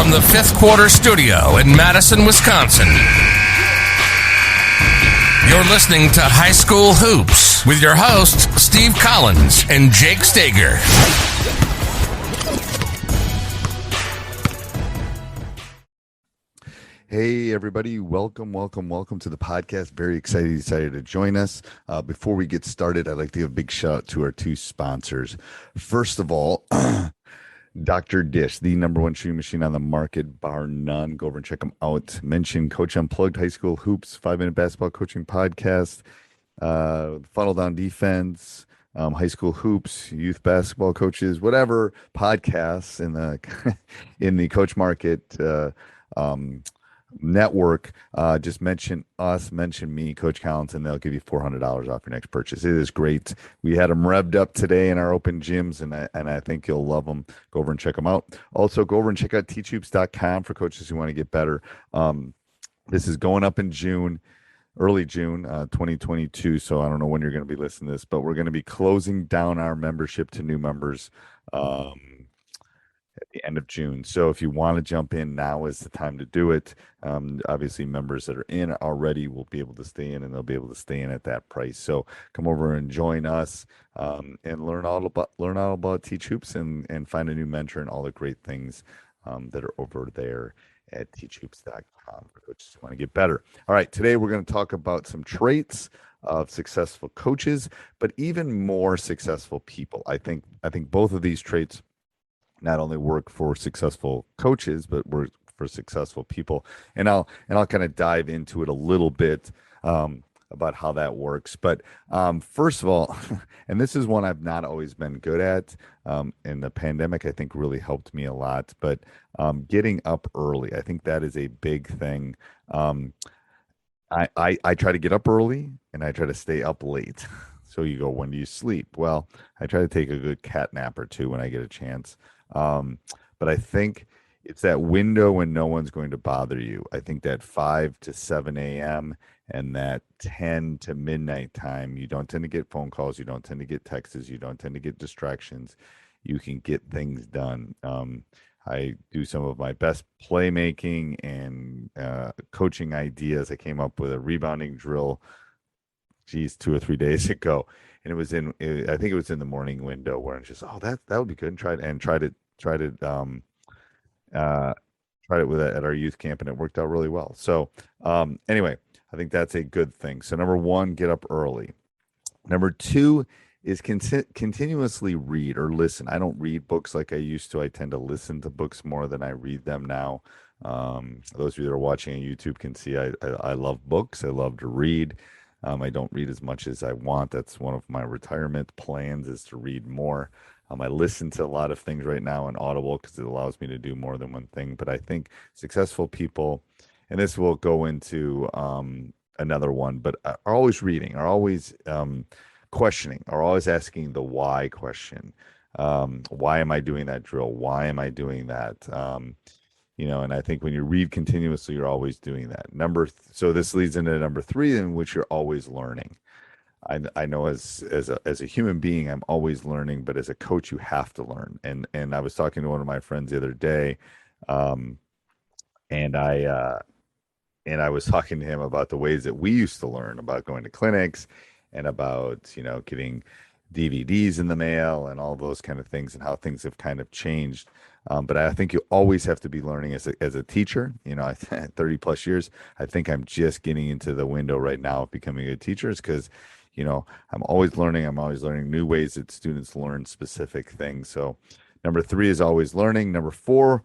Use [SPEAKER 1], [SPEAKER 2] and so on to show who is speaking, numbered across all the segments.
[SPEAKER 1] from the Fifth Quarter Studio in Madison, Wisconsin. You're listening to High School Hoops with your hosts, Steve Collins and Jake Stager.
[SPEAKER 2] Hey, everybody. Welcome to the podcast. Very excited you decided to join us. Before we get started, I'd like to give a big shout out to our two sponsors. First of all, Dr. Dish, the number one shooting machine on the market, bar none. Go over and check them out. Mention Coach Unplugged, High School Hoops, 5-minute basketball coaching podcast, Funnel Down Defense, High School Hoops, youth basketball coaches, whatever podcasts in the Coach Market network. Just mention us, mention me, Coach Collins, and they'll give you $400 off your next purchase. It is great. We had them revved up today in our open gyms, and I think you'll love them. Go over and check them out. Also, go over and check out teachhoops.com for coaches who want to get better. This is going up in June, early June, 2022. So I don't know when you're going to be listening to this, but we're going to be closing down our membership to new members at the end of June. So if you want to jump in, now is the time to do it. Obviously, members that are in already will be able to stay in, and they'll be able to stay in at that price. So come over and join us and learn all about Teach Hoops and find a new mentor and all the great things that are over there at teachhoops.com for coaches who want to get better. All right, today we're going to talk about some traits of successful coaches, but even more successful people. I think both of these traits not only work for successful coaches, but work for successful people. And I'll kind of dive into it a little bit about how that works. But first of all, and this is one I've not always been good at, and the pandemic, I think, really helped me a lot. But getting up early, I think that is a big thing. I try to get up early, and I try to stay up late. So you go, when do you sleep? Well, I try to take a good cat nap or two when I get a chance. But I think it's that window when no one's going to bother you. I think that 5 to 7 a.m. and that 10 to midnight time, you don't tend to get phone calls. You don't tend to get texts. You don't tend to get distractions. You can get things done. I do some of my best playmaking and coaching ideas. I came up with a rebounding drill, 2 or 3 days ago, and I think it was in the morning window where it's just, that would be good, and tried it with it at our youth camp, and it worked out really well. So anyway, I think that's a good thing. So number one, get up early. Number two is continuously read or listen. I don't read books like I used to. I tend to listen to books more than I read them now. Those of you that are watching on YouTube can see I love books. I love to read. I don't read as much as I want. That's one of my retirement plans, is to read more. I listen to a lot of things right now on Audible because it allows me to do more than one thing. But I think successful people, and this will go into another one, but are always reading, are always questioning, are always asking the why question. Why am I doing that drill? Why am I doing that? And I think when you read continuously, you're always doing that. So this leads into number three, in which you're always learning. I know as a human being, I'm always learning, but as a coach, you have to learn. And I was talking to one of my friends the other day, and I was talking to him about the ways that we used to learn, about going to clinics and about, getting DVDs in the mail and all those kind of things, and how things have kind of changed. But I think you always have to be learning as a teacher. 30 plus years, I think I'm just getting into the window right now of becoming a teacher, because, I'm always learning. I'm always learning new ways that students learn specific things. So number three is always learning. Number four,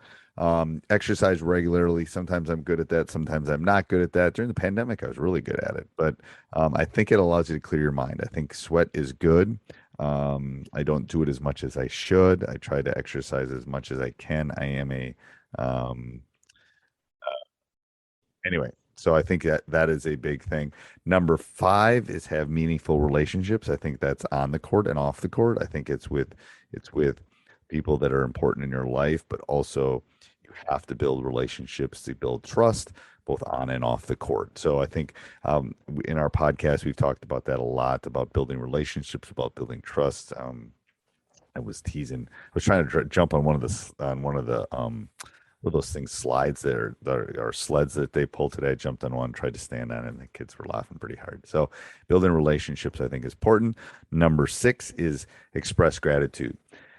[SPEAKER 2] exercise regularly. Sometimes I'm good at that. Sometimes I'm not good at that. During the pandemic, I was really good at it, but I think it allows you to clear your mind. I think sweat is good. I don't do it as much as I should. I try to exercise as much as I can. I am anyway, so I think that is a big thing. Number five is have meaningful relationships. I think that's on the court and off the court. I think it's with people that are important in your life, but also you have to build relationships to build trust, both on and off the court. So I think in our podcast, we've talked about that a lot, about building relationships, about building trust. I was trying to jump on one of the What are those things, slides that are sleds that they pull today. I jumped on one, tried to stand on it, and the kids were laughing pretty hard. So building relationships, I think, is important. Number 6 is express gratitude.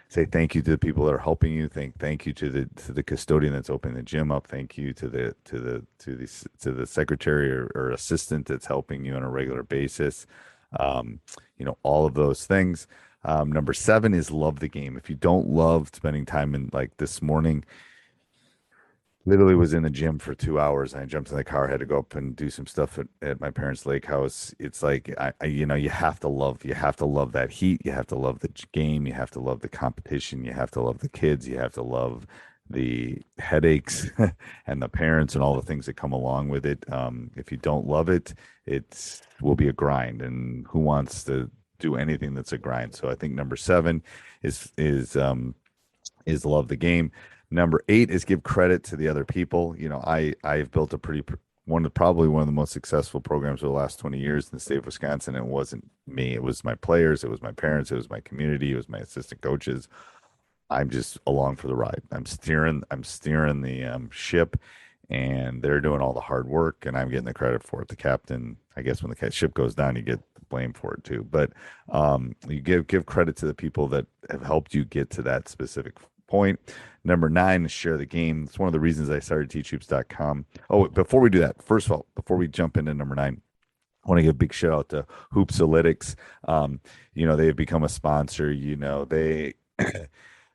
[SPEAKER 2] Say thank you to the people that are helping you. Thank you to the custodian that's opening the gym up. Thank you to the secretary or assistant that's helping you on a regular basis. All of those things. Number 7 is love the game. If you don't love spending time in, like this morning, literally was in the gym for 2 hours. I jumped in the car, had to go up and do some stuff at my parents' lake house. It's like you have to love that heat. You have to love the game. You have to love the competition. You have to love the kids. You have to love the headaches and the parents and all the things that come along with it. If you don't love it, it will be a grind. And who wants to do anything that's a grind? So I think number 7 is love the game. Number 8 is give credit to the other people. I've built a probably one of the most successful programs over the last 20 years in the state of Wisconsin. It wasn't me. It was my players. It was my parents. It was my community. It was my assistant coaches. I'm just along for the ride. I'm steering the ship, and they're doing all the hard work, and I'm getting the credit for it. The captain, I guess, when the ship goes down, you get the blame for it too. But you give credit to the people that have helped you get to that specific point. Number 9 is share the game. It's one of the reasons I started teachhoops.com. Oh, before we do that, first of all, before we jump into number 9, I want to give a big shout out to Hoopsalytics. They have become a sponsor.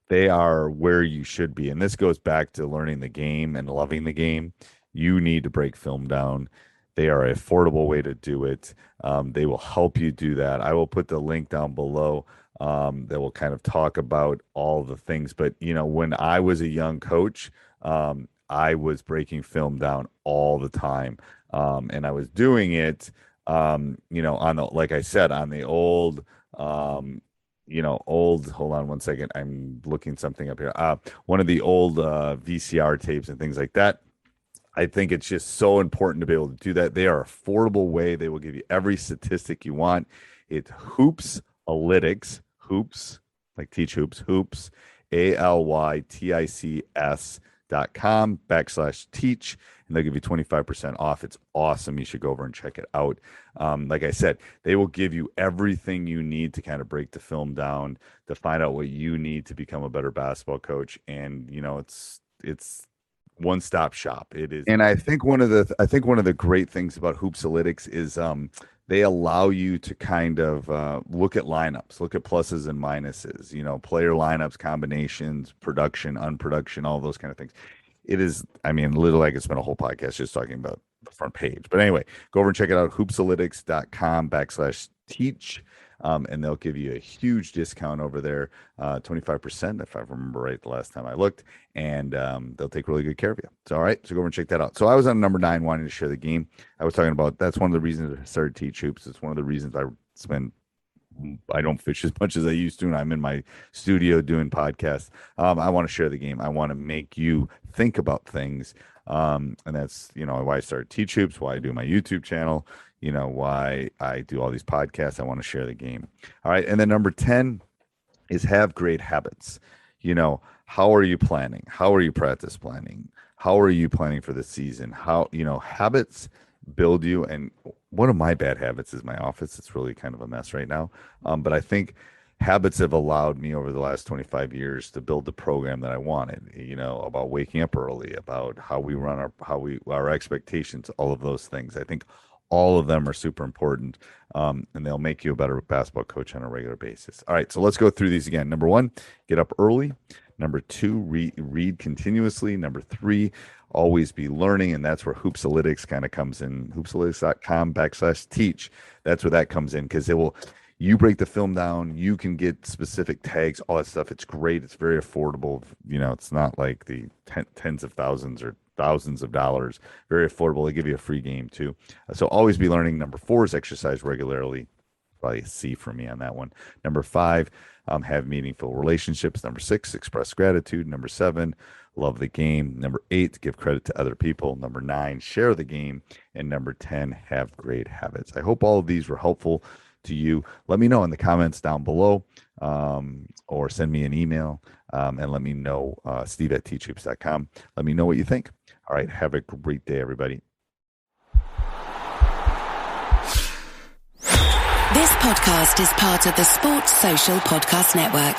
[SPEAKER 2] They are where you should be. And this goes back to learning the game and loving the game. You need to break film down. They are an affordable way to do it. They will help you do that. I will put the link down below that will kind of talk about all the things. But, when I was a young coach, I was breaking film down all the time. And I was doing it, like I said, on the old, hold on one second. I'm looking something up here. One of the old VCR tapes and things like that. I think it's just so important to be able to do that. They are affordable way. They will give you every statistic you want. It's Hoopsalytics, hoops, like teach hoops, hoops, ALYTICS.com/teach, and they'll give you 25% off. It's awesome. You should go over and check it out. Like I said, they will give you everything you need to kind of break the film down, to find out what you need to become a better basketball coach. And, it's one-stop shop. It is. And I think one of the great things about Hoopsalytics is they allow you to kind of look at lineups, look at pluses and minuses, player lineups, combinations, production, unproduction, all those kind of things. It is, literally, I could spend a whole podcast just talking about the front page. But anyway, go over and check it out, hoopsalytics.com/teach. And they'll give you a huge discount over there, 25%, if I remember right the last time I looked, and they'll take really good care of you. So, all right, so go over and check that out. So I was on number 9, wanting to share the game. I was talking about, that's one of the reasons I started Teach Hoops. It's one of the reasons I don't fish as much as I used to, and I'm in my studio doing podcasts. I want to share the game. I want to make you think about things. And that's, why I started Teach Hoops, why I do my YouTube channel, why I do all these podcasts. I want to share the game. All right. And then number 10 is have great habits. How are you planning? How are you practice planning? How are you planning for the season? Habits build you. And one of my bad habits is my office. It's really kind of a mess right now. But I think habits have allowed me over the last 25 years to build the program that I wanted, about waking up early, about how we run our expectations, all of those things. I think all of them are super important, and they'll make you a better basketball coach on a regular basis. All right, so let's go through these again. Number 1, get up early. Number 2, read continuously. Number 3, always be learning, and that's where Hoopsalytics kind of comes in. Hoopsalytics.com/teach. That's where that comes in, because you break the film down, you can get specific tags, all that stuff. It's great. It's very affordable. It's not like the tens of thousands or thousands of dollars. Very affordable. They give you a free game too. So always be learning. Number 4 is exercise regularly. Probably a C for me on that one. Number 5, have meaningful relationships. Number 6, express gratitude. Number 7, love the game. Number 8, give credit to other people. Number 9, share the game. And number 10, have great habits. I hope all of these were helpful to you. Let me know in the comments down below, or send me an email, and let me know, steve@teachhoops.com. Let me know what you think. All right. Have a great day, everybody.
[SPEAKER 3] This podcast is part of the Sports Social Podcast Network.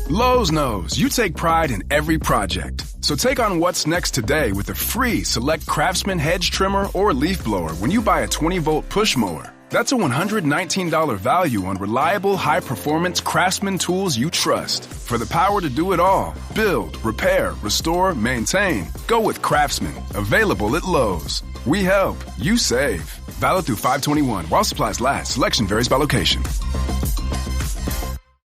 [SPEAKER 4] Lowe's knows you take pride in every project. So take on what's next today with a free Select Craftsman hedge trimmer or leaf blower when you buy a 20-volt push mower. That's a $119 value on reliable, high-performance Craftsman tools you trust. For the power to do it all, build, repair, restore, maintain, go with Craftsman. Available at Lowe's. We help. You save. Valid through 5/21. While supplies last. Selection varies by location.